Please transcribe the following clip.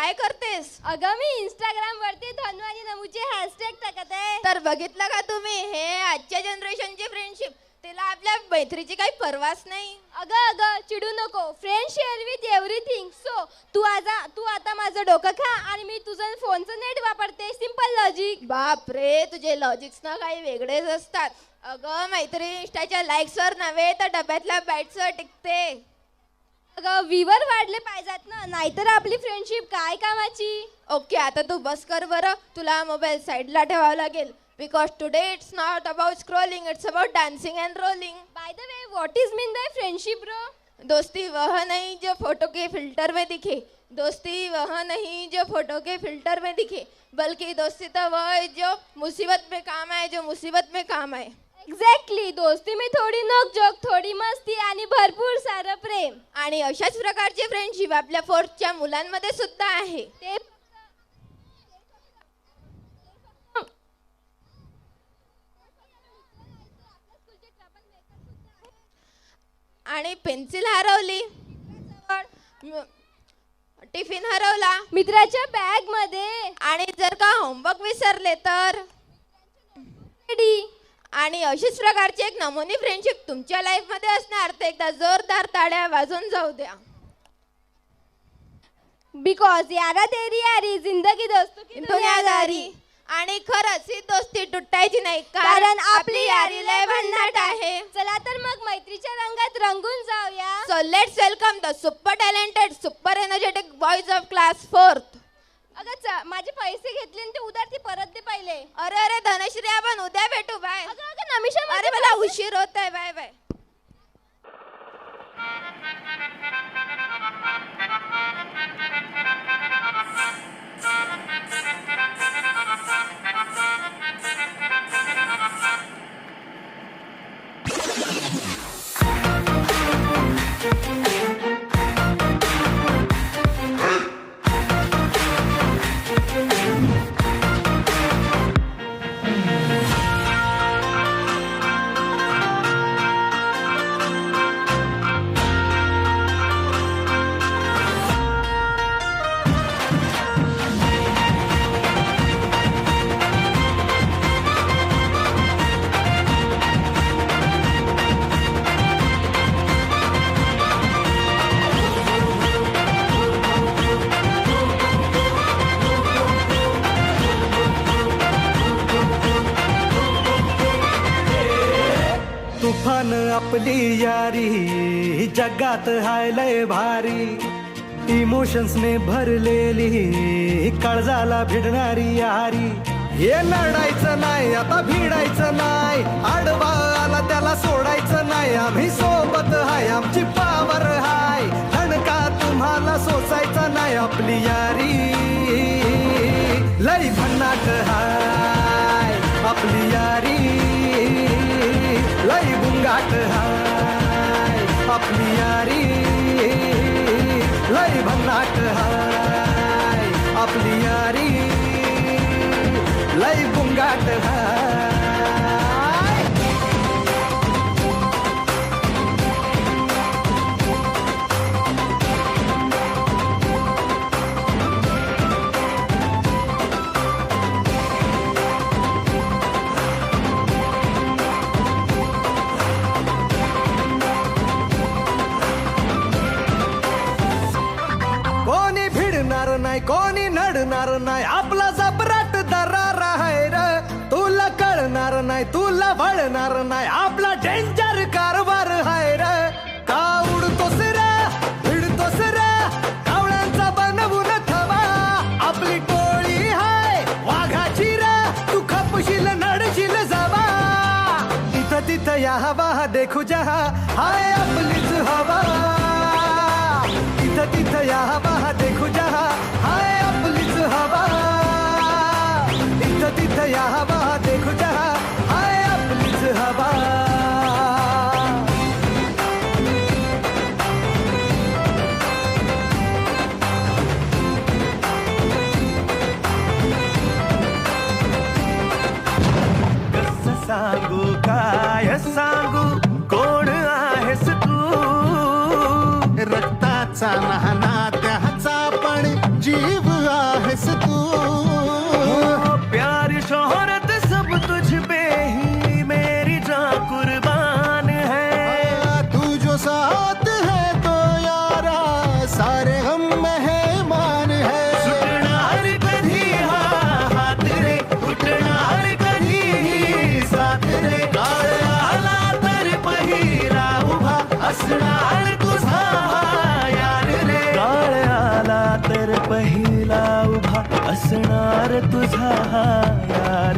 काय करतेस? अगं मी इंस्टाग्राम वरती धनू आणि नमूचे हॅशटॅग टाकत आहे. तर बघितलं का तुम्ही, हे आजच्या जनरेशनची फ्रेंडशिप, तिला आपल्या मैत्रीची काही परवाच नाही. अगं चिडू नको. Friend share with everything. So तू आता माझं डोकं खा आणि मी तुझं फोनचं नेट वापरते. Simple logic. बाप रे, तुझे लॉजिक्स ना काही वेगळेच असतात. अगं मैत्री इंस्टाच्या लाईक्सवर नव्हे तर डब्यातल्या बाईट्सवर टिकते. अगं व्ह्यूवर वाढले पाहिजेत ना, नाहीतर आपली फ्रेंडशिप काय कामाची. ओके, आता तू बस कर बरं. तुला मोबाईल साईडला ठेवावा लागेल. Because today it's not about scrolling, it's about dancing and rolling. By the way, what is mean by friendship bro? दोस्ती वह नहीं जो फोटो के फिल्टर में दिखे, दोस्ती वह नहीं जो फोटो के फिल्टर में दिखे, बल्कि दोस्ती तो वह है जो मुसीबत में काम आए, जो मुसीबत में काम आए. एक्झॅक्टली. दोस्ती में थोडी नोकझोक, थोडी मस्ती आणि भरपूर सारं प्रेम. आणि अशाच प्रकारची फ्रेंडशिप आपल्या फोर्थच्या मुलांमध्ये सुद्धा आहे. ते आणि पेन्सिल हरवली, टिफिन हरवला, मित्राच्या बॅग मध्ये आणि जर का होमवर्क विसरले तर. आणि अशीच प्रकारची एक नमुनी फ्रेंडशिप तुमच्या लाईफ मध्ये असणार, तर एकदा जोरदार ताड्या वाजून जाऊ द्या. बिकॉज यारा तेरी यारी जिंदगी दोस्तों की दुनियादारी. आणि खरंच ही दोस्ती तुटायची नाही, कारण आपली यारी लय भन्नाट आहे. चला तर मग मैत्रीच्या रंगात रंगून जाऊया. So let's welcome the super talented, super energetic boys of class 4th. अगं माझे पैसे घेतले आणि ते उधार ती परत दे पहिले. अरे धनश्री, आपण उद्या भेटू. बाय. अगं नमिषा, अरे मला उशीर होत आहे. Bye bye. तुफान आपली यारी जगात हाय लय भारी, इमोशन्सने भरलेली काळजाला भिडणारी यारी. हे लढायचं नाही, आता भिडायचं नाही, आडवा आला त्याला सोडायचं नाही. आम्ही सोबत हाय, आमची पावर हाय, धडका तुम्हाला सोसायचा नाही. आपली यारी लय भन्नाट हाय, आपली यारी लय बुंगाट हाय, आपली यारी लय भन्नाट हाय, आपली यारी लय बुंगाट हाय. कोणी भिडणार नाही, कोणी नडणार नाही, आपला जबराट दरार आहे र. तुला कळणार नाही, तुला वळणार नाही, आपला डेंजर कारभार आहे र. का उडतोस रे, भिडतोस रे, कावळ्यांचा बनवून थवा. आपली टोळी हाय वाघाची रे, तू खपशील नडशील जावा. तिथं तिथं या हवा देखू जहा, हाय आपलीच हवा. तिथं तिथं या हवा देखू जहा, हाय आपलीच हवा. तिथं तिथं या हवा देखू जहा, हाय आपलीच हवा. कसं सांगू, काय सांगू, कोण आहेस तू. रक्ताचा लहाना त्याचा पण जीव आहेस तू. प्यार शोहरत सब तुझ पे ही मेरी जान कुर्बान है. तू जो साथ है तो यारा सारे हम मेहमान है. सुटणार कधी हा हात रे, तुटणार कधी साथ रे. काळ आला तर पहिला उभा असणार तुझा हा यार रे. काळ आला तर पहिला उभा असणार तुझा हा यार